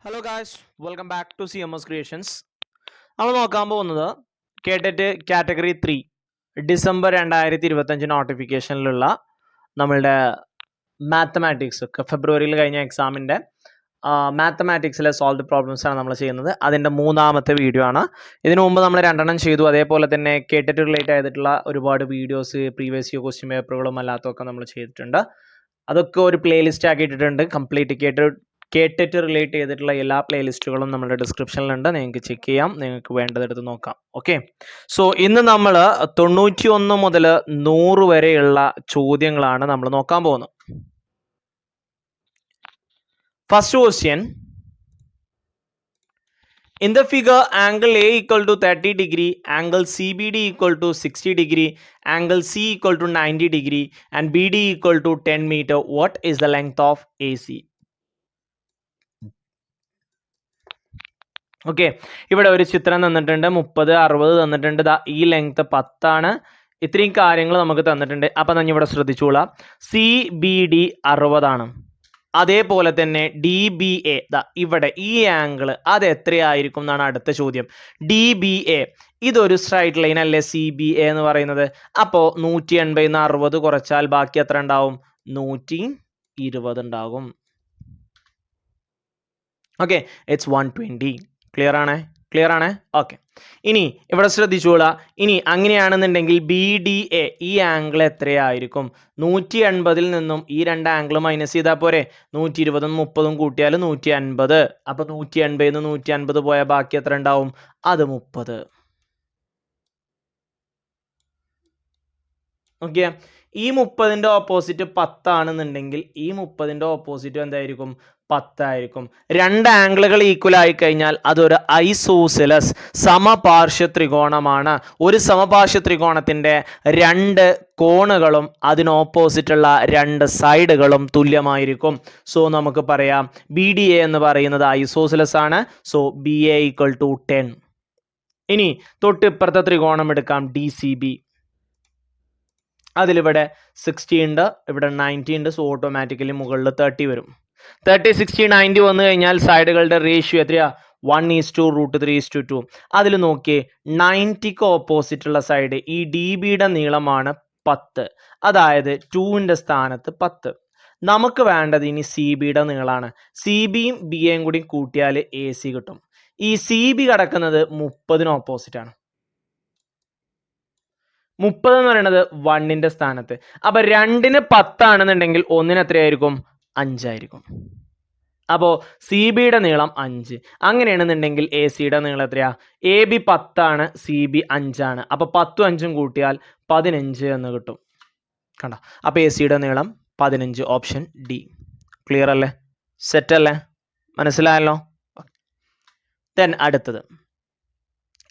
Hello guys, welcome back to CMS creations. നമ്മൾ നോക്കാൻ പോകുന്നത് കേട്ടറ്റ് കാറ്റഗറി 3 ഡിസംബർ 2025 നോട്ടിഫിക്കേഷനിലുള്ള നമ്മളുടെ മാത്തമാറ്റിക്സ് ഫെബ്രുവരിയിൽ കഴിഞ്ഞ എക്സാമിൻ്റെ മാത്തമാറ്റിക്സിലെ സോൾവ് പ്രോബ്ലംസ് ആണ് നമ്മൾ ചെയ്യുന്നത്. അതിൻ്റെ മൂന്നാമത്തെ വീഡിയോ ആണ്. ഇതിനു മുമ്പ് നമ്മൾ 2 ചെയ്തു. അതേപോലെ തന്നെ കേട്ടറ്റ് റിലേറ്റ് ചെയ്തിട്ടുള്ള ഒരുപാട് വീഡിയോസ്, പ്രീവിയസ് ഇയർ ക്വസ്റ്റ്യൻ പേപ്പറുകളും അല്ലാത്തതൊക്കെ നമ്മൾ ചെയ്തിട്ടുണ്ട്. അതൊക്കെ ഒരു പ്ലേലിസ്റ്റ് ആക്കി ഇട്ടിട്ടുണ്ട്. കംപ്ലീറ്റ് കേട്ടറ്റ് റിലേറ്റ് ചെയ്തിട്ടുള്ള എല്ലാ പ്ലേലിസ്റ്റുകളും നമ്മുടെ ഡിസ്ക്രിപ്ഷനിലുണ്ട്. നിങ്ങൾക്ക് ചെക്ക് ചെയ്യാം, നിങ്ങൾക്ക് വേണ്ടതെടുത്ത് നോക്കാം. ഓക്കെ, സോ ഇന്ന് നമ്മൾ 91 മുതൽ 100 വരെയുള്ള ചോദ്യങ്ങളാണ് നമ്മൾ നോക്കാൻ പോകുന്നത്. First question, in the figure angle A equal to 30 degree, angle CBD equal to 60 degree, angle C equal to 90 degree and BD equal to 10 meter, what is the length of AC? Okay, ഇവിടെ ഒരു ചിത്രം തന്നിട്ടുണ്ട്. 30, 60 തന്നിട്ടുണ്ട്. ഈ length 10 ആണ്. ഇത്രയും കാര്യങ്ങൾ നമുക്ക് തന്നിട്ടുണ്ട്. അപ്പം ഞാൻ ഇവിടെ ശ്രദ്ധിച്ചോളാം. CBD 60 ആണ്. അതേപോലെ തന്നെ DBA ഇവിടെ ഈ ആംഗിൾ അത് എത്രയായിരിക്കും എന്നാണ് അടുത്ത ചോദ്യം. DBA ഇതൊരു സ്ട്രൈറ്റ് ലൈൻ അല്ലേ CBA എന്ന് പറയുന്നത്. അപ്പോൾ 180 60 കുറച്ചാൽ ബാക്കി എത്ര ഉണ്ടാവും? 120 ഉണ്ടാകും. Okay, it's 120. ക്ലിയർ ആണ്. ഓക്കെ, ഇനി ഇവിടെ ശ്രദ്ധിച്ചോളാം. ഇനി അങ്ങനെയാണെന്നുണ്ടെങ്കിൽ BDA ഈ ആംഗിൾ എത്രയായിരിക്കും? 180 നിന്നും ഈ 2 ആംഗിൾ മൈനസ് ചെയ്താൽ പോരെ? 120 30 കൂട്ടിയാൽ 150. അപ്പൊ 180 150 പോയാൽ ബാക്കി എത്ര ഉണ്ടാവും? അത് 30. ഓക്കെ, ഈ 30ന്റെ ഓപ്പോസിറ്റ് 10 ആണെന്നുണ്ടെങ്കിൽ ഈ 30ന്റെ ഓപ്പോസിറ്റ് എന്തായിരിക്കും? 10 ആയിരിക്കും. 2 ആംഗിളുകൾ ഈക്വൽ ആയി കഴിഞ്ഞാൽ അതൊരു ഐസോസിലസ് സമപാർശ്വ ത്രികോണമാണ്. ഒരു സമപാർശ്വ ത്രികോണത്തിന്റെ 2 കോണുകളും അതിന് ഓപ്പോസിറ്റുള്ള 2 സൈഡുകളും തുല്യമായിരിക്കും. സോ നമുക്ക് പറയാം BDA എന്ന് പറയുന്നത് ഐസോസിലസ് ആണ്. So BA equal to 10. ഇനി തൊട്ടിപ്പുറത്തെ ത്രികോണം എടുക്കാം, DCB. അതിലിവിടെ 60 ഉണ്ട്, ഇവിടെ 90 ഉണ്ട്. സോ ഓട്ടോമാറ്റിക്കലി മുകളിൽ 30 വരും. 30 60 90 വന്നു കഴിഞ്ഞാൽ സൈഡുകളുടെ റേഷ്യോ എത്രയാ? 1:√3:2. അതിൽ നോക്കിയേ, 90ക്ക് ഓപ്പോസിറ്റ് ഉള്ള സൈഡ് ഈ DBയുടെ നീളമാണ് 10. അതായത് 2ന്റെ സ്ഥാനത്ത് 10. നമുക്ക് വേണ്ടത് ഇനി CBയുടെ നീളമാണ്. CBയും BAയും കൂടി കൂട്ടിയാൽ AC കിട്ടും. ഈ CB കിടക്കുന്നത് 30ന് ഓപ്പോസിറ്റ് ആണ്. 30 എന്ന് പറയുന്നത് 1ന്റെ സ്ഥാനത്ത്. അപ്പൊ 2ന് 10 ആണെന്നുണ്ടെങ്കിൽ 1ന് എത്രയായിരിക്കും? 5 ആയിരിക്കും. അപ്പോൾ CBയുടെ നീളം 5. അങ്ങനെയാണെന്നുണ്ടെങ്കിൽ ACയുടെ നീളം എത്രയാ? AB 10 ആണ്, CB 5 ആണ്. അപ്പൊ 10ഉം 5ഉം കൂട്ടിയാൽ 15 എന്ന് കിട്ടും. കണ്ടോ? അപ്പൊ ACയുടെ നീളം 15. Option D. ക്ലിയർ അല്ലേ? സെറ്റ് അല്ലേ? മനസ്സിലായല്ലോ? ദെൻ അടുത്തത്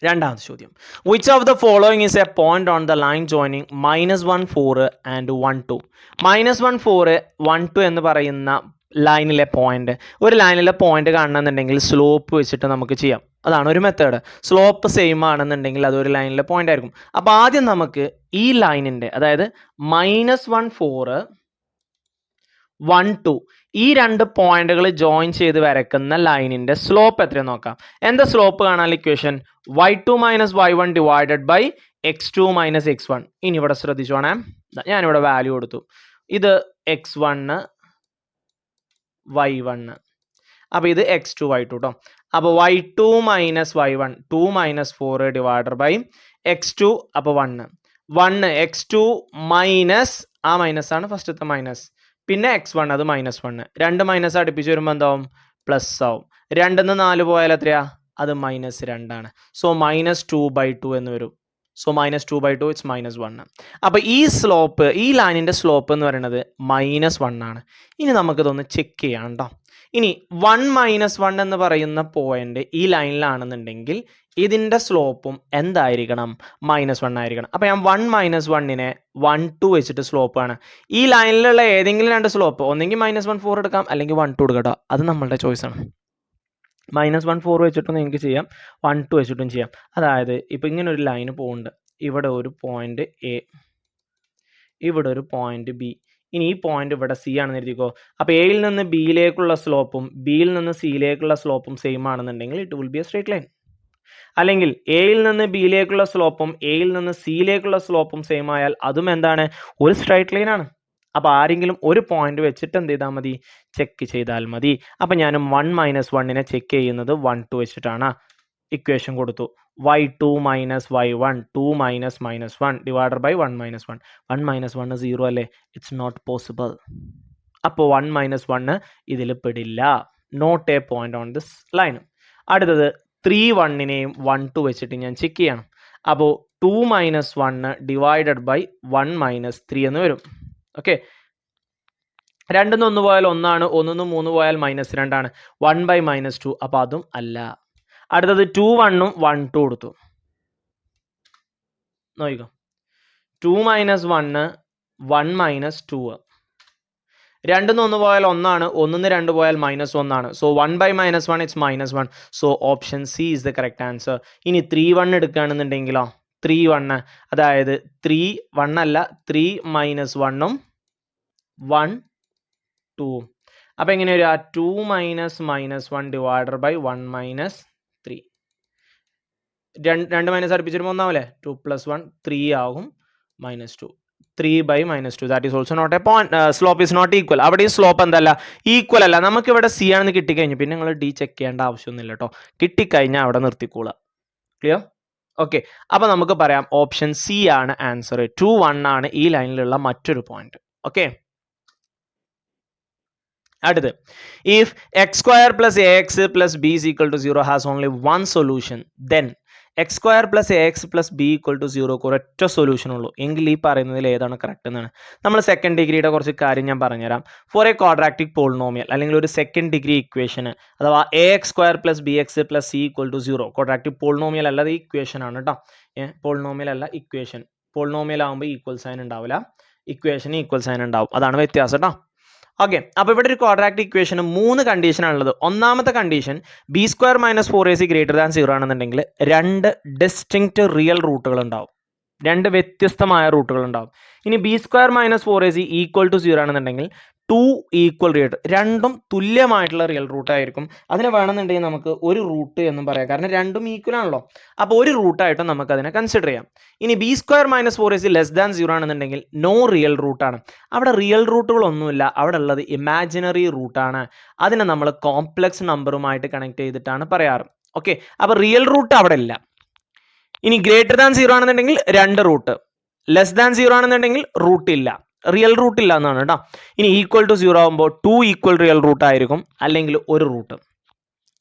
രണ്ടാമത്തെ ചോദ്യം. Which of the following is A point on the line joining -1 4 and 1 2? -1 4 1 2 എന്ന് പറയുന്ന ലൈനിലെ പോയിന്റ്. ഒരു ലൈനിലെ പോയിന്റ് കാണണമെന്നുണ്ടെങ്കിൽ സ്ലോപ്പ് വെച്ചിട്ട് നമുക്ക് ചെയ്യാം. അതാണ് ഒരു മെത്തേഡ്. സ്ലോപ്പ് സെയിം ആണെന്നുണ്ടെങ്കിൽ അതൊരു ലൈനിലെ പോയിന്റ് ആയിരിക്കും. അപ്പോൾ ആദ്യം നമുക്ക് ഈ ലൈനിൻ്റെ, അതായത് -1 4 1 2 ഈ 2 പോയിന്റുകൾ ജോയിൻ ചെയ്ത് വരക്കുന്ന ലൈനിന്റെ സ്ലോപ്പ് എത്രയെന്ന് നോക്കാം. എന്താ സ്ലോപ്പ് കാണാൻ equation? y2 - y1 divided by x2 - x1. ഇനി ഇവിടെ ശ്രദ്ധിച്ചോണേ, ഞാനിവിടെ വാല്യൂ കൊടുത്തു. ഇത് x1 y1, അപ്പോൾ ഇത് x2 y2 കേട്ടോ. അപ്പോൾ y2 - y1 2 - 4 divided by x2. അപ്പോൾ 1 x2 മൈനസ് ആ മൈനസ് ആണ് ഫസ്റ്റത്തെ മൈനസ്, പിന്നെ x1 അത് -1. 2 മൈനസ് അടുപ്പിച്ച് വരുമ്പോൾ എന്താവും? പ്ലസ് ആവും. 2ന്ന് 4 പോയാൽ എത്രയാ? അത് -2 ആണ്. സോ -2/2 എന്ന് വരും. So -2/2 it's -1. അപ്പോൾ ഈ സ്ലോപ്പ്, ഈ ലൈനിൻ്റെ സ്ലോപ്പ് എന്ന് പറയുന്നത് -1 ആണ്. ഇനി നമുക്കിതൊന്ന് ചെക്ക് ചെയ്യാം കേട്ടോ. ഇനി 1 -1 എന്ന് പറയുന്ന പോയിന്റ് ഈ ലൈനിലാണെന്നുണ്ടെങ്കിൽ ഇതിൻ്റെ സ്ലോപ്പും എന്തായിരിക്കണം? -1 ആയിരിക്കണം. അപ്പോൾ ഞാൻ 1 - 1നെ 1 2 വെച്ചിട്ട് സ്ലോപ്പ് ആണ്. ഈ ലൈനിലുള്ള ഏതെങ്കിലും 2 സ്ലോപ്പ്, ഒന്നെങ്കിൽ -1 4 എടുക്കാം, അല്ലെങ്കിൽ 1 2 എടുക്കാം. അത് നമ്മളുടെ ചോയ്സാണ്. -1 4 വെച്ചിട്ടും നിങ്ങൾക്ക് ചെയ്യാം, 1 2 വെച്ചിട്ടും ചെയ്യാം. അതായത് ഇപ്പം ഇങ്ങനെ ഒരു ലൈന് പോകുന്നുണ്ട്. ഇവിടെ ഒരു പോയിന്റ് A, ഇവിടെ ഒരു പോയിന്റ് B. ഇനി ഈ പോയിന്റ് ഇവിടെ സി ആണെന്ന് എഴുതിക്കോ. അപ്പോൾ എയിൽ നിന്ന് ബിയിലേക്കുള്ള സ്ലോപ്പും ബിയിൽ നിന്ന് സിയിലേക്കുള്ള സ്ലോപ്പും സെയിം ആണെന്നുണ്ടെങ്കിൽ it will be A straight line. അല്ലെങ്കിൽ എയിൽ നിന്ന് ബിയിലേക്കുള്ള സ്ലോപ്പും എയിൽ നിന്ന് സിയിലേക്കുള്ള സ്ലോപ്പും സെയിം ആയാൽ അതും എന്താണ്, ഒരു സ്ട്രൈറ്റ് ലൈൻ ആണ്. അപ്പോൾ ആരെങ്കിലും ഒരു പോയിന്റ് വെച്ചിട്ട് എന്ത് ചെയ്താൽ മതി, ചെക്ക് ചെയ്താൽ മതി. അപ്പം ഞാനും 1 - 1 ചെക്ക് ചെയ്യുന്നത് 1 2 വെച്ചിട്ടാണ്. ഇക്വേഷൻ കൊടുത്തു y2 - y1 2 - -1 ഡിവൈഡഡ് ബൈ 1 - 1. 1 - 1 0 അല്ലേ, ഇറ്റ്സ് നോട്ട് പോസിബിൾ. അപ്പോൾ 1 - 1 ഇതിൽ പെടില്ല, not a point on this line. അടുത്തത് 3 1നെയും 1 2 വെച്ചിട്ട് ഞാൻ ചെക്ക് ചെയ്യണം. അപ്പോൾ 2 - 1 ഡിവൈഡഡ് ബൈ 1 - 3 എന്ന് വരും. ഓക്കെ, 2 1 പോയാൽ 1 ആണ്, 1 3 പോയാൽ -2 ആണ്, 1 ബൈ -2. അപ്പോൾ അതും അല്ല. അടുത്തത് 2 1ഉം 1 2 കൊടുത്തു. നോക്കിക്കോ, 2 - 1 1 - 2. 2 1 പോയാൽ 1 ആണ്, 1 2 പോയാൽ -1 ആണ്. So 1 by -1 it's -1. So option C is the correct answer. ഇനി 3 1 എടുക്കുകയാണെന്നുണ്ടെങ്കിലോ, 3 1 അതായത് 3 1 അല്ല, 3 - 1ഉം 1 2. അപ്പോൾ എങ്ങനെ വരിക, 2 - -1 ഡിവൈഡഡ് ബൈ 1 - 3. 2 മൈനസ് അടുപ്പിച്ചിട്ട് 1 ആവില്ലേ, 2 + 1 3 ആകും, -2. 3 by -2 that is also not a point. Slope is not equal. അവിടെ ഈ സ്ലോപ്പ് എന്തല്ല, ഈക്വൽ അല്ല. നമുക്ക് ഇവിടെ സി ആണെന്ന് കിട്ടിക്കഴിഞ്ഞു, പിന്നെ നിങ്ങൾ ഡി ചെക്ക് ചെയ്യേണ്ട ആവശ്യമൊന്നുമില്ല കേട്ടോ. കിട്ടിക്കഴിഞ്ഞാൽ അവിടെ നിർത്തിക്കോളുക. ക്ലിയർ? ഓക്കെ, അപ്പോൾ നമുക്ക് പറയാം ഓപ്ഷൻ സി ആണ് ആൻസർ. 2 1 ആണ് ഈ ലൈനിലുള്ള മറ്റൊരു പോയിന്റ്. ഓക്കെ, അടുത്ത്, if x² + ax + b = 0 has only one solution, then x² + ax + b = 0 ഒരൊറ്റ സൊല്യൂഷൻ ഉള്ളൂ എങ്കിൽ ഈ പറയുന്നതിൽ ഏതാണ് കറക്റ്റ് എന്നാണ്. നമ്മൾ സെക്കൻഡ് ഡിഗ്രിയുടെ കുറച്ച് കാര്യം ഞാൻ പറഞ്ഞുതരാം. ഫോർ എ ക്വാഡ്രാറ്റിക് പോളിനോമിയൽ അല്ലെങ്കിൽ ഒരു സെക്കൻഡ് ഡിഗ്രി ഇക്വേഷന് അഥവാ ax² + bx + c = 0 quadratic polynomial അല്ലാതെ ഇക്വേഷൻ ആണ് കേട്ടോ. പോളിനോമിയൽ അല്ല, ഇക്വേഷൻ. പോളിനോമിയൽ ആകുമ്പോൾ ഈക്വൽ സൈൻ ഉണ്ടാവില്ല, ഇക്വേഷന് ഈക്വൽ സൈൻ ഉണ്ടാവും, അതാണ് വ്യത്യാസം കേട്ടോ. ഓക്കെ, അപ്പോൾ ഇവിടെ ഒരു ക്വാഡ്രാറ്റിക് ഇക്വേഷന് 3 കണ്ടീഷനാണുള്ളത്. ഒന്നാമത്തെ കണ്ടീഷൻ b² - 4ac > 0 ആണെന്നുണ്ടെങ്കിൽ 2 ഡിസ്റ്റിങ്ക്റ്റ് റിയൽ റൂട്ടുകൾ ഉണ്ടാവും, 2 വ്യത്യസ്തമായ റൂട്ടുകൾ ഉണ്ടാവും. ഇനി b² - 4ac = 0 ആണെന്നുണ്ടെങ്കിൽ 2 ഈക്വൽ റിയൽ, രണ്ടും തുല്യമായിട്ടുള്ള റിയൽ റൂട്ട് ആയിരിക്കും. അതിനെ വേണമെന്നുണ്ടെങ്കിൽ നമുക്ക് ഒരു റൂട്ട് എന്നും പറയാം, കാരണം രണ്ടും ഈക്വൽ ആണല്ലോ. അപ്പോൾ ഒരു റൂട്ടായിട്ടും നമുക്ക് അതിനെ കൺസിഡർ ചെയ്യാം. ഇനി b² - 4ac < 0 ആണെന്നുണ്ടെങ്കിൽ നോ റിയൽ റൂട്ടാണ്. അവിടെ റിയൽ റൂട്ടുകളൊന്നുമില്ല, അവിടെ ഉള്ളത് ഇമാജിനറി റൂട്ടാണ്. അതിനെ നമ്മൾ കോംപ്ലക്സ് നമ്പറുമായിട്ട് കണക്ട് ചെയ്തിട്ടാണ് പറയാറ്. ഓക്കെ, അപ്പോൾ റിയൽ റൂട്ട് അവിടെ ഇല്ല. ഇനി > 0 ആണെന്നുണ്ടെങ്കിൽ 2 റൂട്ട്, <0 ആണെന്നുണ്ടെങ്കിൽ റൂട്ട് ഇല്ല, റിയൽ റൂട്ട് ഇല്ല എന്നാണ് കേട്ടോ. ഇനി = 0 ആകുമ്പോൾ 2 ഈക്വൽ റിയൽ റൂട്ട് ആയിരിക്കും, അല്ലെങ്കിൽ ഒരു റൂട്ട്.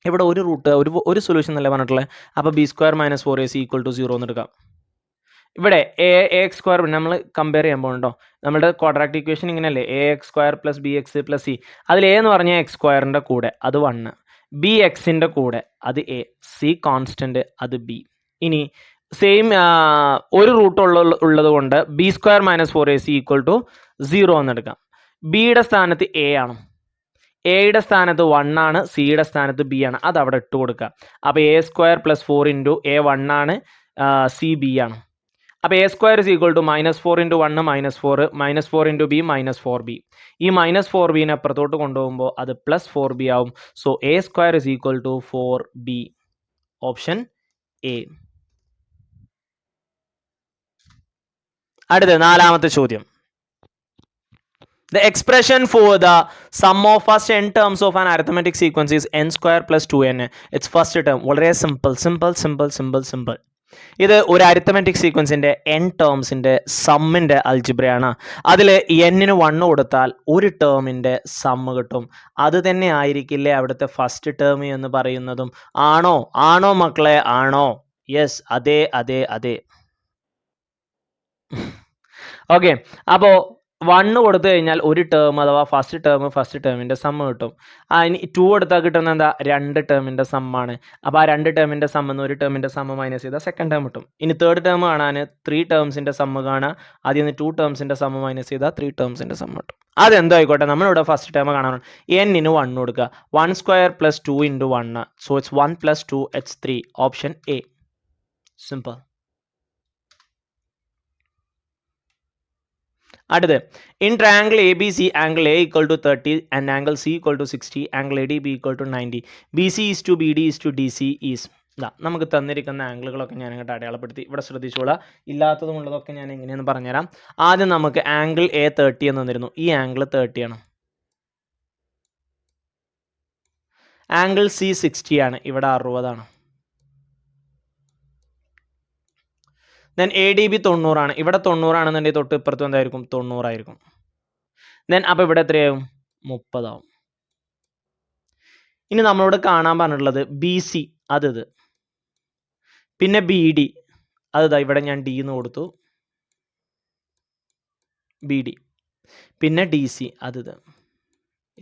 ഇവിടെ ഒരു റൂട്ട്, ഒരു സൊല്യൂഷൻ എന്നല്ലേ പറഞ്ഞിട്ടുള്ളത്. അപ്പോൾ b² - 4ac = 0 എന്ന് എടുക്കാം. ഇവിടെ ax² നമ്മൾ കമ്പയർ ചെയ്യുമ്പോൾ ഉണ്ടോ, നമ്മുടെ ക്വാഡ്രാറ്റിക് ഇക്വേഷൻ ഇങ്ങനെയല്ലേ, ax² + bx + c. അതിൽ a എന്ന് പറഞ്ഞാൽ x²ൻ്റെ കൂടെ അത് 1, bxൻ്റെ കൂടെ അത് a, c കോൺസ്റ്റന്റ് അത് b. ഇനി സെയിം ഒരു റൂട്ട് ഉള്ളത് കൊണ്ട് b² - 4ac = 0 എന്നെടുക്കാം. ബിയുടെ സ്ഥാനത്ത് a ആണ്, എയുടെ സ്ഥാനത്ത് 1 ആണ്, സിയുടെ സ്ഥാനത്ത് b ആണ്, അത് അവിടെ ഇട്ട് കൊടുക്കുക. അപ്പോൾ a² + 4 × a 1 ആണ്, c b ആണ്. അപ്പോൾ a² = -4 × 1 -4, -4 × b -4b. ഈ -4b അപ്പുറത്തോട്ട് കൊണ്ടുപോകുമ്പോൾ അത് +4b ആവും. So a² = 4b. Option A. അടുത്ത നാലാമത്തെ ചോദ്യം. The expression for the sum of first n terms of an arithmetic sequence is n² + 2n. Its first term. വളരെ സിമ്പിൾ. ഇത് ഒരു അരിത്തമെറ്റിക് സീക്വൻസിന്റെ n ടേംസിന്റെ സമ്മിന്റെ അൽജിബ്രയാണ്. അതിൽ n-ന് 1 കൊടുത്താൽ ഒരു ടേമിന്റെ സമ്മ് കിട്ടും. അത് തന്നെ ആയിരിക്കില്ലേ അവിടുത്തെ ഫസ്റ്റ് ടേം എന്ന് പറയുന്നതും? ആണോ മക്കളെ, ആണോ? യെസ്, അതെ. ഓക്കെ, അപ്പോൾ 1 കൊടുത്തു കഴിഞ്ഞാൽ ഒരു ടേം അഥവാ ഫസ്റ്റ് ടേമിൻ്റെ സമ്മ് കിട്ടും. ഇനി 2 കൊടുത്താൽ കിട്ടുന്നത് എന്താ, 2 ടേമിൻ്റെ സമ്മാണ്. അപ്പോൾ ആ 2 ടേമിൻ്റെ സമ്മെന്ന് ഒരു ടേമിൻ്റെ സമ്മ് മൈനസ് ചെയ്താൽ സെക്കൻഡ് ടേം കിട്ടും. ഇനി തേർഡ് ടേം കാണാൻ 3 ടേംസിൻ്റെ സമ്മ് കാണുക, ആദ്യം 2 ടേംസിൻ്റെ സമ്മ് മൈനസ് ചെയ്താൽ 3 ടേംസിൻ്റെ സമ്മ് കിട്ടും. അതെന്തോ ആയിക്കോട്ടെ, നമ്മളിവിടെ ഫസ്റ്റ് ടേം കാണാൻ n-ന് 1 കൊടുക്കുക. 1² + 2 × 1, so it's 1 + 2 it's 3. Option A. Simple. അടുത്ത് in triangle A B C angle A equal to 30 and angle C equal to 60 angle A D B equal to 90 B C is to B D is to D C is നമുക്ക് തന്നിരിക്കുന്ന ആംഗിളുകളൊക്കെ ഞാൻ ഇങ്ങോട്ട് അടയാളപ്പെടുത്തി ഇവിടെ ശ്രദ്ധിച്ചോളാം. ഇല്ലാത്തതും ഉള്ളതൊക്കെ ഞാൻ എങ്ങനെയെന്ന് പറഞ്ഞുതരാം. ആദ്യം നമുക്ക് ആംഗിൾ എ 30 എന്ന് തന്നിരുന്നു. ഈ ആംഗിൾ 30 ആണ്. ആംഗിൾ സി 60 ആണ്. ഇവിടെ 60 ആണ്. ദെൻ എ ഡി ബി 90 ആണ്. ഇവിടെ 90 ആണെന്നുണ്ടെങ്കിൽ തൊട്ട് ഇപ്പുറത്തും എന്തായിരിക്കും 90 ആയിരിക്കും. ദെൻ അപ്പോൾ ഇവിടെ എത്രയാവും 30 ആവും. ഇനി നമ്മളോട് കാണാൻ പറഞ്ഞിട്ടുള്ളത് ബി സി അത് ഇത്, പിന്നെ ബി ഡി അത് ഇവിടെ ഞാൻ ഡി എന്ന് കൊടുത്തു, ബി ഡി, പിന്നെ ഡി സി അത് ഇത്.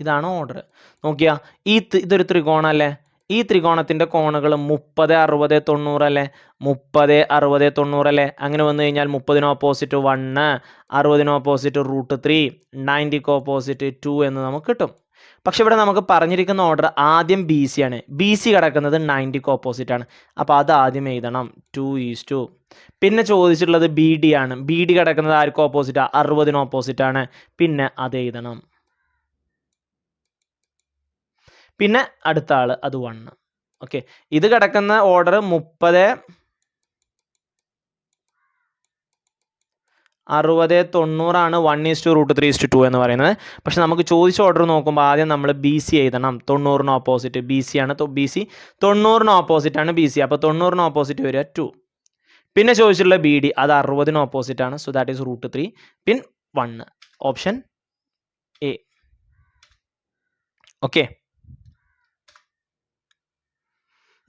ഇതാണ് ഓർഡർ. നോക്കിയാ ഇതൊരു ത്രികോണല്ലേ. ഈ ത്രികോണത്തിന്റെ കോണുകൾ 30, 60, 90 അല്ലേ. 30, 60, 90 അല്ലേ. അങ്ങനെ വന്നു കഴിഞ്ഞാൽ 30 ഓപ്പോസിറ്റ് 1, 60 ഓപ്പോസിറ്റ് √3, 90 ഓപ്പോസിറ്റ് 2 എന്ന് നമുക്ക് കിട്ടും. പക്ഷെ ഇവിടെ നമുക്ക് പറഞ്ഞിരിക്കുന്ന ഓർഡർ ആദ്യം ബി സി ആണ്. ബി സി കിടക്കുന്നത് 90 ഓപ്പോസിറ്റ് ആണ്. അപ്പോൾ അത് ആദ്യം എഴുതണം 2:2. പിന്നെ ചോദിച്ചിട്ടുള്ളത് ബി ഡി ആണ്. ബി ഡി കിടക്കുന്നത് ആർക്കും ഓപ്പോസിറ്റാണ് 60 ഓപ്പോസിറ്റ് ആണ്. പിന്നെ അത് എഴുതണം. പിന്നെ അടുത്ത ആള് അത് 1. ഓക്കെ, ഇത് കിടക്കുന്ന ഓർഡർ 30, 60, 90 ആണ്. 1:√3:2 എന്ന് പറയുന്നത്. പക്ഷെ നമുക്ക് ചോദിച്ച ഓർഡർ നോക്കുമ്പോൾ ആദ്യം നമ്മൾ ബി സി എഴുതണം. 90 ഓപ്പോസിറ്റ് ബി സി ആണ്. ബി സി 90 ഓപ്പോസിറ്റ് ആണ് ബി സി. അപ്പോൾ 90 ഓപ്പോസിറ്റ് വരിക 2. പിന്നെ ചോദിച്ചിട്ടുള്ള ബി ഡി അത് 60 ഓപ്പോസിറ്റ് ആണ്. So that is √3 pin 1. Option A. Okay.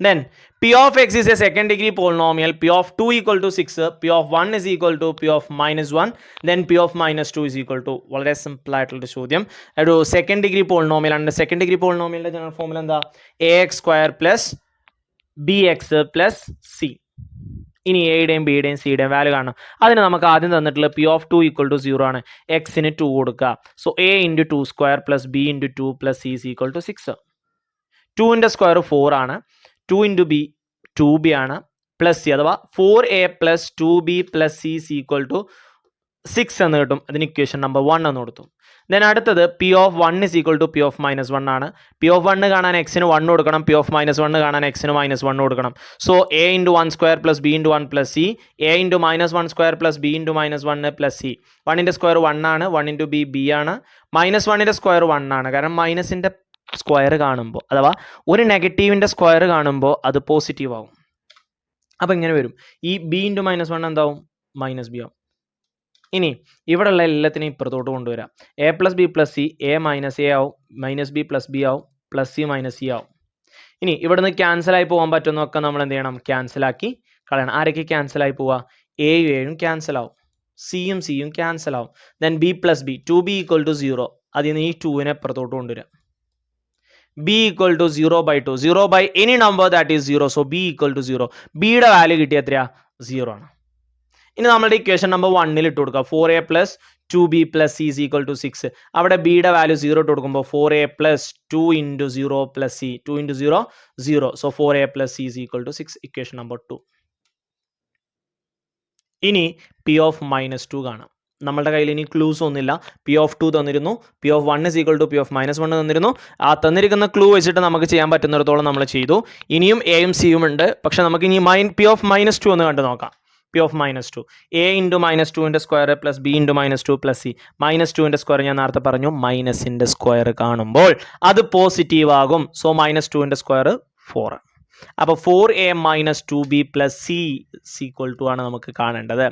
Then P of x is a second degree polynomial. P of 2 equal to 6. P of 1 is equal to P of -1. Then P of -2 is equal to, വളരെ simple ആയിട്ടുള്ള ചോദ്യം. ഒരു second degree polynomial ആണ്. Second degree പോളിനോമിയലിന്റെ general formula എന്താ? ax² plus bx plus c. ഇനി എയുടെയും ബിയുടെയും സിയുടെയും value കാണണം. അതിന് നമുക്ക് ആദ്യം തന്നിട്ടുള്ള P of 2 equal to 0 ആണ്. എക്സിന് 2 കൊടുക്കുക. So a × 2² plus b × 2 plus c is equal to 6. 2ന്റെ സ്ക്വയർ 4 ആണ്. 2 × b 2b ആണ് പ്ലസ് സി, അഥവാ 4a plus 2b plus C is equal to 6 എന്ന് കിട്ടും. അതിന് ഇക്വേഷൻ നമ്പർ 1 എന്ന് കൊടുത്തു. ദെൻ അടുത്തത് P of 1 is equal to P of -1 ആണ്. P of 1 കാണാൻ എക്സിന് 1 കൊടുക്കണം. P of -1 കാണാൻ എക്സിന് -1 കൊടുക്കണം. So a × 1² plus b × 1 plus C, a × -1² plus b × -1 plus C. 1ന്റെ സ്ക്വയർ 1 ആണ്. 1 × b ആണ്. -1ന്റെ സ്ക്വയർ 1 ആണ്. കാരണം മൈനസിന്റെ സ്ക്വയർ കാണുമ്പോൾ, അഥവാ ഒരു നെഗറ്റീവിന്റെ സ്ക്വയർ കാണുമ്പോൾ അത് പോസിറ്റീവ് ആവും. അപ്പോൾ ഇങ്ങനെ വരും. ഈ b × -1 എന്താവും? -b ആവും. ഇനി ഇവിടെയുള്ള എല്ലാത്തിനും ഇപ്പുറത്തോട്ട് കൊണ്ടുവരാം. a plus B plus C, a minus A ആവും, -b പ്ലസ് ബി ആവും, പ്ലസ് സി മൈനസ് സി ആവും. ഇനി ഇവിടുന്ന് ക്യാൻസൽ ആയി പോകാൻ പറ്റുന്നതൊക്കെ നമ്മൾ എന്ത് ചെയ്യണം? ക്യാൻസൽ ആക്കി കളയണം. ആരൊക്കെ ക്യാൻസൽ ആയി പോവുക? എയും എയും ക്യാൻസൽ ആവും, സിയും സിയും ക്യാൻസൽ ആവും. Then b plus B, 2b = 0. അതിൽ നിന്ന് ഈ 2നെ ഇപ്പുറത്തോട്ട് കൊണ്ടുവരാം. b = 0/2, 0 by any number that is 0. So b = 0. ബിയുടെ വാല്യൂ കിട്ടിയ എത്രയാ? 0 ആണ്. ഇനി നമ്മുടെ ഇക്വേഷൻ നമ്പർ 1 ഇട്ട് കൊടുക്കുക. 4a plus 2b plus c is equal to 6. അവിടെ ബിയുടെ വാല്യൂ 0 ഇട്ട് കൊടുക്കുമ്പോൾ 4a plus 2 × 0 plus c, 2 × 0 0. So 4a plus c is equal to 6. Equation number 2. ഇനി P of -2 കാണാം. നമ്മളുടെ കയ്യിൽ ഇനി ക്ലൂസ് ഒന്നുമില്ല. P of 2 തന്നിരുന്നു, P of 1 is equal to P of -1 തന്നിരുന്നു. ആ തന്നിരിക്കുന്ന ക്ലൂ വെച്ചിട്ട് നമുക്ക് ചെയ്യാൻ പറ്റുന്നിടത്തോളം നമ്മൾ ചെയ്തു. ഇനിയും എയും സിയും ഉണ്ട്. പക്ഷെ നമുക്ക് ഇനി P of -2 ഒന്ന് കണ്ടു നോക്കാം. P of -2, a × -2ന്റെ square plus b × -2 plus C. -2ന്റെ സ്ക്വയർ ഞാൻ നേരത്തെ പറഞ്ഞു, മൈനസിന്റെ സ്ക്വയർ കാണുമ്പോൾ അത് പോസിറ്റീവ് ആകും. സോ -2ന്റെ സ്ക്വയർ 4. അപ്പോൾ 4a - 2b പ്ലസ് c = ആണ് നമുക്ക് കാണേണ്ടത്.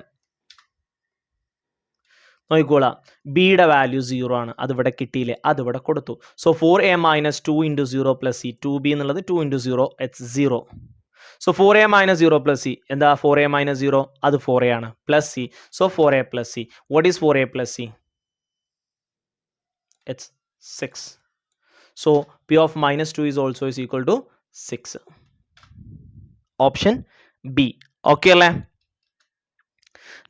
നോക്കിക്കോളാം, ബിയുടെ വാല്യൂ 0 ആണ്. അതിവിടെ കിട്ടിയില്ലേ? അതിവിടെ കൊടുത്തു. So 4a - 2 × 0 plus C, 2b എന്നുള്ളത് 2 × 0, it's 0. So 4a - 0 plus C എന്താ? 4a - 0 അത് 4a ആണ്, plus C. So 4a plus C. What is 4a plus C? It's 6. So P of -2 is also is equal to 6. Option B. Okay അല്ലേ?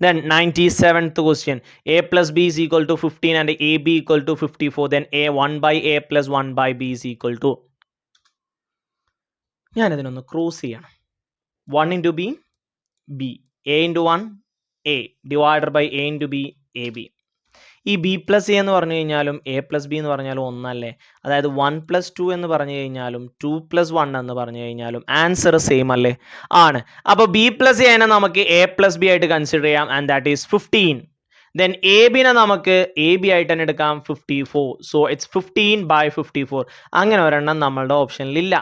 Then 97th question. A plus b is equal to 15 and ab equal to 54. Then a 1/a plus 1/b is equal to. ഞാനതിനൊന്ന് cross ചെയ്യണം. 1 × b, b. a × 1, a. divided by a × b, ab. ഈ B plus A എന്ന് പറഞ്ഞു കഴിഞ്ഞാലും A plus B എന്ന് പറഞ്ഞാലും ഒന്നല്ലേ? അതായത് 1+2 എന്ന് പറഞ്ഞു കഴിഞ്ഞാലും 2+1 എന്ന് പറഞ്ഞു കഴിഞ്ഞാലും ആൻസർ സെയിം അല്ലേ? ആണ്. അപ്പോൾ ബി പ്ലസ് എനെ നമുക്ക് എ പ്ലസ് ബി ആയിട്ട് കൺസിഡർ ചെയ്യാം, and that is 15. Then A ബിനെ നമുക്ക് എ ബി ആയിട്ട് തന്നെ എടുക്കാം, 54. So it's 15/54. അങ്ങനെ ഒരെണ്ണം നമ്മളുടെ ഓപ്ഷനിലില്ല.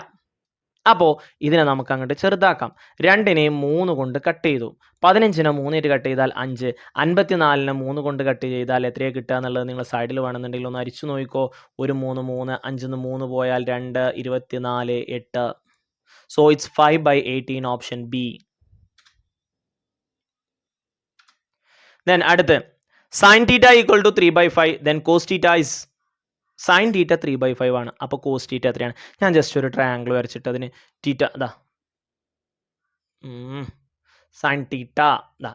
അപ്പോൾ ഇതിനെ നമുക്ക് അങ്ങോട്ട് ചെറുതാക്കാം. 2നെ 3 കൊണ്ട് കട്ട് ചെയ്തു. 15നെ 3 കട്ട് ചെയ്താൽ 5. 54നെ 3 കൊണ്ട് കട്ട് ചെയ്താൽ എത്രയാണ് കിട്ടുക എന്നുള്ളത് നിങ്ങൾ സൈഡിൽ വേണമെന്നുണ്ടെങ്കിൽ ഒന്ന് അരിച്ചു നോക്കിക്കോ. 1 3 3, 5 3 പോയാൽ 2, 24, 8. So it's 5/18, option B. Then അടുത്ത് sin θ = 3/5. Then cos θ is sin θ 3/5 ആണ്. അപ്പോൾ cos θ എത്രയാണ്? ഞാൻ ജസ്റ്റ് ഒരു ട്രയാങ്കിൾ വരച്ചിട്ട് അതിന് തീറ്റ ഇതാ sin θ ഇതാ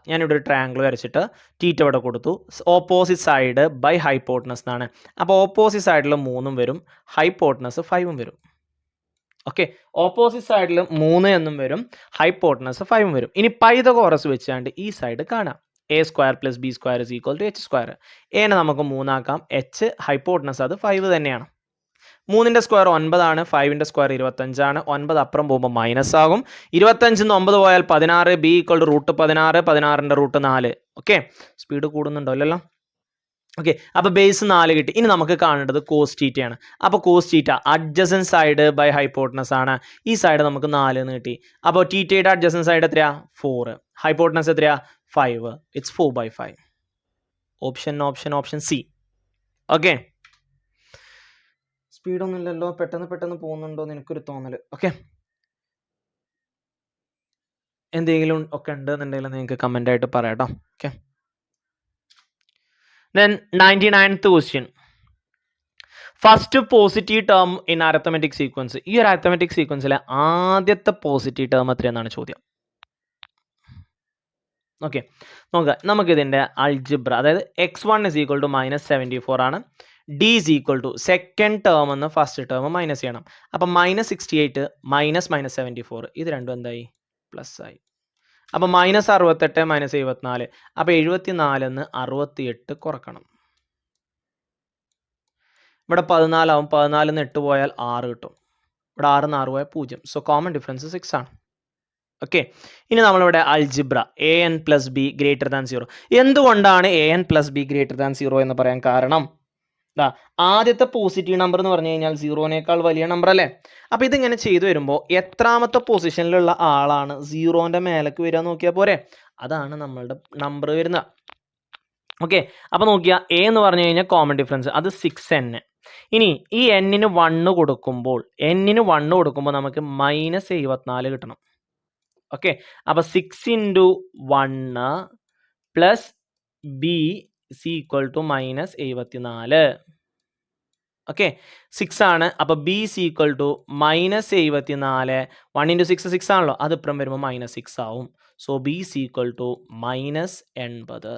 ഞാനിവിടെ ഒരു ട്രയാങ്കിൾ വരച്ചിട്ട് തീറ്റ ഇവിടെ കൊടുത്തു. ഓപ്പോസിറ്റ് സൈഡ് ബൈ ഹൈപ്പോട്ടനസ് എന്നാണ്. അപ്പോൾ ഓപ്പോസിറ്റ് സൈഡിൽ 3 വരും, ഹൈപ്പോട്ടനസ് 5 വരും. ഓക്കെ, ഓപ്പോസിറ്റ് സൈഡിൽ 3 എന്നും വരും, ഹൈപ്പോട്ടനസ് 5 വരും. ഇനി പൈതഗോറസ് വെച്ചാണ്ട് ഈ സൈഡ് കാണാം. a² + b² = h². എനെ നമുക്ക് 3 ആക്കാം. h ഹൈപ്പോട്ടനസ് അത് 5 തന്നെയാണ്. 3ന്റെ സ്ക്വയർ 9 ആണ്, 5ന്റെ സ്ക്വയർ 25 ആണ്. 9 അപ്പുറം പോകുമ്പോൾ മൈനസ് ആകും. 25 9 പോയാൽ 16. b = √16, 16ന്റെ √4. ഓക്കെ, സ്പീഡ് കൂടുന്നുണ്ടോ? അല്ലല്ലോ. ഓക്കെ, അപ്പോൾ ബേസ് 4 കിട്ടി. ഇനി നമുക്ക് കാണേണ്ടത് കോസ് തീറ്റയാണ്. അപ്പോൾ cos theta adjacent side by hypotenuse ആണ്. ഈ സൈഡ് നമുക്ക് 4 എന്ന് കിട്ടി. അപ്പോൾ തീറ്റയുടെ അഡ്ജസൻറ്റ് സൈഡ് എത്രയാ? 4. ഹൈപ്പോട്ടനസ് എത്രയാ? 5. ഇറ്റ്സ് 4/5. Option C. ഓക്കെ, സ്പീഡൊന്നും ഇല്ലല്ലോ, പെട്ടെന്ന് പോകുന്നുണ്ടോ എന്ന് എനിക്കൊരു തോന്നൽ. ഓക്കെ, എന്തെങ്കിലും ഒക്കെ ഉണ്ടെന്നുണ്ടെങ്കിൽ നിങ്ങൾക്ക് കമൻ്റ് ആയിട്ട് പറയാം കേട്ടോ. Okay, then 99th question. First positive term in arithmetic sequence. ഈ ഒരു അരിത്തമെറ്റിക് സീക്വൻസിലെ ആദ്യത്തെ പോസിറ്റീവ് ടേം എത്രയെന്നാണ് ചോദ്യം. ഓക്കെ, നോക്കുക. നമുക്കിതിൻ്റെ അൾജിബ്ര, അതായത് x1 = -74 ആണ്. d = സെക്കൻഡ് ടേം എന്ന് ഫസ്റ്റ് ടേം മൈനസ് ചെയ്യണം. അപ്പം -68 -74 ഇത് രണ്ടും എന്തായി? പ്ലസ് ആയി. അപ്പോൾ -68 -74. അപ്പോൾ 74ന്ന് 68 കുറക്കണം. ഇവിടെ 14 ആവും. 14ന്ന് 8 പോയാൽ 6 കിട്ടും. ഇവിടെ 6ന്ന് 6 പോയാൽ 0. സോ കോമൺ ഡിഫറൻസ് 6 ആണ്. ഓക്കെ, ഇനി നമ്മളിവിടെ അൾജിബ്ര an + b > 0. എന്തുകൊണ്ടാണ് an + b > 0 എന്ന് പറയാൻ കാരണം? ആദ്യത്തെ പോസിറ്റീവ് നമ്പർ എന്ന് പറഞ്ഞു കഴിഞ്ഞാൽ 0നേക്കാൾ വലിയ നമ്പർ അല്ലേ? അപ്പോൾ ഇതിങ്ങനെ ചെയ്തു വരുമ്പോൾ എത്രാമത്തെ പൊസിഷനിലുള്ള ആളാണ് 0ന്റെ മേലേക്ക് വരിക നോക്കിയാൽ പോരെ? അതാണ് നമ്മളുടെ നമ്പർ വരുന്നത്. ഓക്കെ, അപ്പോൾ നോക്കിയാൽ a എന്ന് പറഞ്ഞു കഴിഞ്ഞാൽ കോമൺ ഡിഫറൻസ് അത് 6n. ഇനി ഈ n-ന് 1 കൊടുക്കുമ്പോൾ നമുക്ക് -74 കിട്ടണം. ഓക്കെ, അപ്പോൾ 6 × 1 + b = -74. ഓക്കെ, 6 ആണ്. അപ്പോൾ b = -74. 1 × 6 6 ആണല്ലോ, അത് ഇപ്പുറം വരുമ്പോൾ -6 ആവും. So b = -80.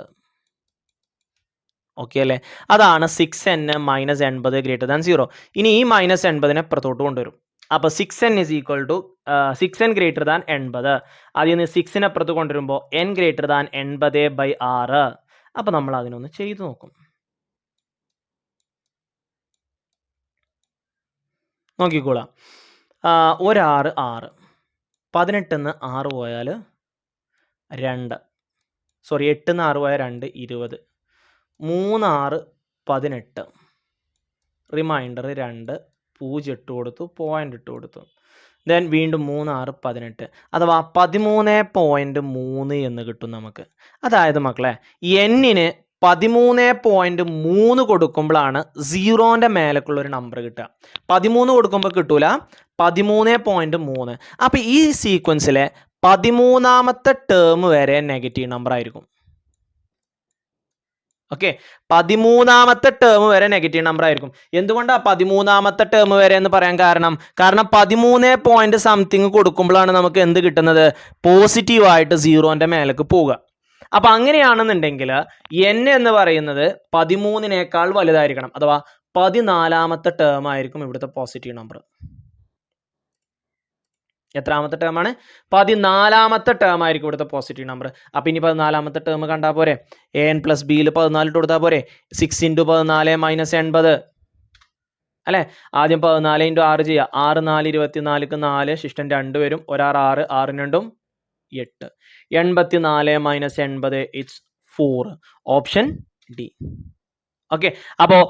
ഓക്കെ അല്ലേ? അതാണ് 6n -80 > 0. ഇനി ഈ -80നെ അപ്പുറത്തോട്ട് കൊണ്ടുവരും. അപ്പോൾ 6n = 6n > 80. അതിൽ നിന്ന് 6നെ അപ്പുറത്ത് കൊണ്ടുവരുമ്പോൾ n > 80/6. അപ്പോൾ നമ്മൾ അതിനൊന്ന് ചെയ്തു നോക്കും. നോക്കിക്കോളാം. 1 6 6. 18ന്ന് 6 പോയാൽ 2. സോറി, 8ന്ന് 6 പോയാൽ 2 20. 3 6 18. റിമൈൻഡർ 2. 0 ഇട്ട് കൊടുത്തു, പോയിന്റ് ഇട്ട് കൊടുത്തു. ദെൻ വീണ്ടും 3 6 18. അഥവാ 13.3 എന്ന് കിട്ടും നമുക്ക്. അതായത് മക്കളെ, n-ന് 13.3 കൊടുക്കുമ്പോഴാണ് 0ന്റെ മേലേക്കുള്ള ഒരു നമ്പർ കിട്ടുക. 13 കൊടുക്കുമ്പോൾ കിട്ടൂല, 13.3. അപ്പോൾ ഈ സീക്വൻസിലെ 13ാമത്തെ ടേം വരെ നെഗറ്റീവ് നമ്പർ ആയിരിക്കും. ഓക്കെ, 13ാമത്തെ ടേം വരെ നെഗറ്റീവ് നമ്പർ ആയിരിക്കും. എന്തുകൊണ്ടാണ് 13ാമത്തെ ടേം വരെ എന്ന് പറയാൻ കാരണം 13 കൊടുക്കുമ്പോഴാണ് നമുക്ക് എന്ത് കിട്ടുന്നത്? പോസിറ്റീവായിട്ട് 0ന്റെ മേലേക്ക് പോവുക. അപ്പം അങ്ങനെയാണെന്നുണ്ടെങ്കിൽ n എന്ന് പറയുന്നത് 13നേക്കാൾ വലുതായിരിക്കണം. അഥവാ 14ാമത്തെ ടേം ആയിരിക്കും ഇവിടുത്തെ പോസിറ്റീവ് നമ്പർ. എത്രാമത്തെ ടേമാണ്? 14ാമത്തെ ടേം ആയിരിക്കും ഇവിടുത്തെ പോസിറ്റീവ് നമ്പർ. അപ്പം ഇനി 14ാമത്തെ ടേം കണ്ടാൽ പോരെ? an പ്ലസ് ബിയിൽ 14 ഇട്ട് കൊടുത്താൽ പോരെ? 6 × 14 - 80 അല്ലേ? ആദ്യം 14 × 6 ചെയ്യുക. 6 4 24ക്ക് 4 ശിഷ്ടം 2 വരും. 1 6 6 2 8. 84 - 80 ഇറ്റ്സ് 4. Option D. ഓക്കെ, അപ്പോൾ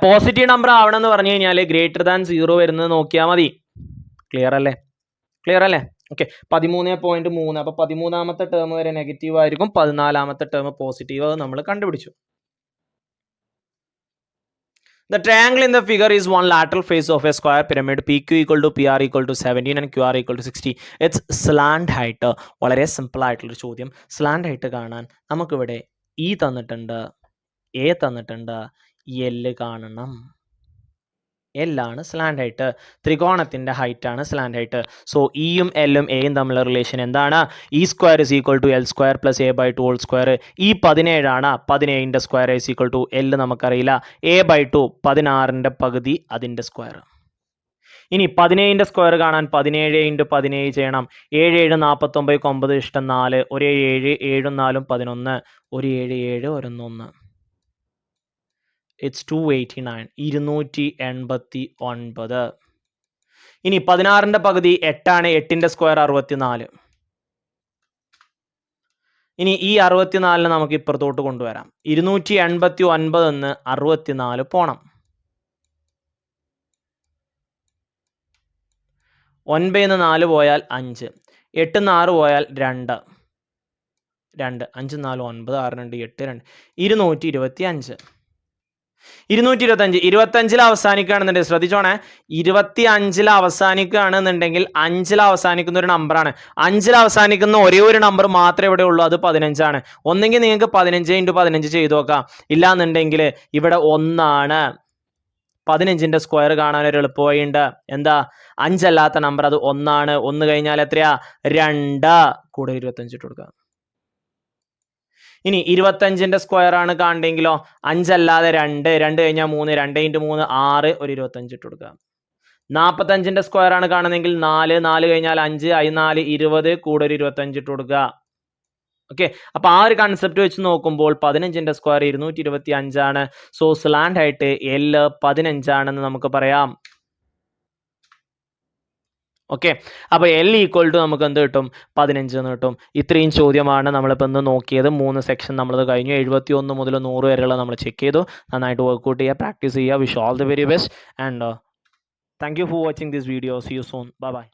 പോസിറ്റീവ് നമ്പർ ആവണം എന്ന് പറഞ്ഞു കഴിഞ്ഞാൽ ഗ്രേറ്റർ ദാൻ 0 വരുന്നത് നോക്കിയാൽ മതി. ക്ലിയർ അല്ലേ? ഓക്കെ, 13.3. അപ്പോൾ 13ാമത്തെ ടേം വരെ നെഗറ്റീവ് ആയിരിക്കും, 14ാമത്തെ ടേം പോസിറ്റീവ്. അത് നമ്മൾ കണ്ടുപിടിച്ചു. The triangle in the figure is one lateral face of a square pyramid. PQ = PR = 17 and QR = 60. It's slant height. വളരെ സിമ്പിൾ ആയിട്ടുള്ളൊരു ചോദ്യം. സ്ലാൻഡ് ഹൈറ്റ് കാണാൻ നമുക്കിവിടെ E തന്നിട്ടുണ്ട്, A തന്നിട്ടുണ്ട്, L കാണണം. L ആണ് സ്ലാൻഡ് ഹൈറ്റ്. ത്രികോണത്തിൻ്റെ ഹൈറ്റ് ആണ് സ്ലാൻഡ് ഹൈറ്റ്. സോ ഇയും എല്ലും എയും തമ്മിലുള്ള റിലേഷൻ എന്താണ്? E² = L² + A/2². ഈ 17 ആണ്. 17ന്റെ സ്ക്വയർ = L നമുക്കറിയില്ല. A/2 16ന്റെ പകുതി അതിൻ്റെ സ്ക്വയർ. ഇനി 17ന്റെ സ്ക്വയർ കാണാൻ 17 × 17 ചെയ്യണം. 7 7 49 9 ഇഷ്ടം 4 1 7 7 4 11 1 7 7 1 1. ഇറ്റ്സ് 289. 289. ഇനി 16ന്റെ പകുതി 8 ആണ്. 8ന്റെ സ്ക്വയർ 64. ഇനി ഈ 64നെ നമുക്ക് ഇപ്പുറത്തോട്ട് കൊണ്ടുവരാം. 289 എന്ന് 64 പോണം. 9 ന്ന് 4 പോയാൽ 5, 8 ന്ന് 6 പോയാൽ 2, 5 4 9 6 2 8 2 225. 225 25ൽ അവസാനിക്കുകയാണെന്നുണ്ടെങ്കിൽ ശ്രദ്ധിച്ചോണേ, 25ൽ അവസാനിക്കുകയാണെന്നുണ്ടെങ്കിൽ 5ൽ അവസാനിക്കുന്ന ഒരു നമ്പറാണ്. 5ൽ അവസാനിക്കുന്ന ഒരേ ഒരു നമ്പർ മാത്രമേ ഇവിടെ ഉള്ളൂ, അത് 15 ആണ്. ഒന്നെങ്കിൽ നിങ്ങൾക്ക് 15 × 15 ചെയ്തു നോക്കാം, ഇല്ലാന്നുണ്ടെങ്കിൽ ഇവിടെ 1 ആണ്. 15ന്റെ സ്ക്വയർ കാണാൻ ഒരു എളുപ്പവഴിയുണ്ട്. എന്താ? 5 അല്ലാത്ത നമ്പർ അത് 1 ആണ്. 1 കഴിഞ്ഞാൽ എത്രയാ? 2. കൂടെ 25 ഇട്ട് കൊടുക്കുക. ഇനി 25ന്റെ സ്ക്വയർ ആണ് കാണണ്ടെങ്കിലോ 5 അല്ലാതെ 2, 2 കഴിഞ്ഞാൽ 3, 2 × 3 6, ഒരു 25 ഇട്ട് കൊടുക്കുക. 45ന്റെ സ്ക്വയർ ആണ് കാണുന്നെങ്കിൽ 4, 4 കഴിഞ്ഞാൽ 5, 4 20, കൂടെ ഒരു 25 ഇട്ട് കൊടുക്കുക. ഓക്കെ, അപ്പൊ ആ ഒരു കൺസെപ്റ്റ് വെച്ച് നോക്കുമ്പോൾ 15ന്റെ സ്ക്വയർ 225 ആണ്. സോ സ്ലാൻഡ് ഹൈറ്റ് L 15 ആണെന്ന് നമുക്ക് പറയാം. ഓക്കെ, അപ്പോൾ L = നമുക്ക് എന്ത് കിട്ടും? 15 എന്ന് കിട്ടും. ഇത്രയും ചോദ്യമാണ് നമ്മളിപ്പോൾ ഇന്ന് നോക്കിയത്. 3 സെക്ഷൻ നമ്മളത് കഴിഞ്ഞു. 71 മുതൽ 100 വരെയുള്ള നമ്മൾ ചെക്ക് ചെയ്തു. നന്നായിട്ട് വർക്ക്ഔട്ട് ചെയ്യുക, പ്രാക്ടീസ് ചെയ്യുക. Wish all the very best and thank you for watching this video. See you soon. Bye by.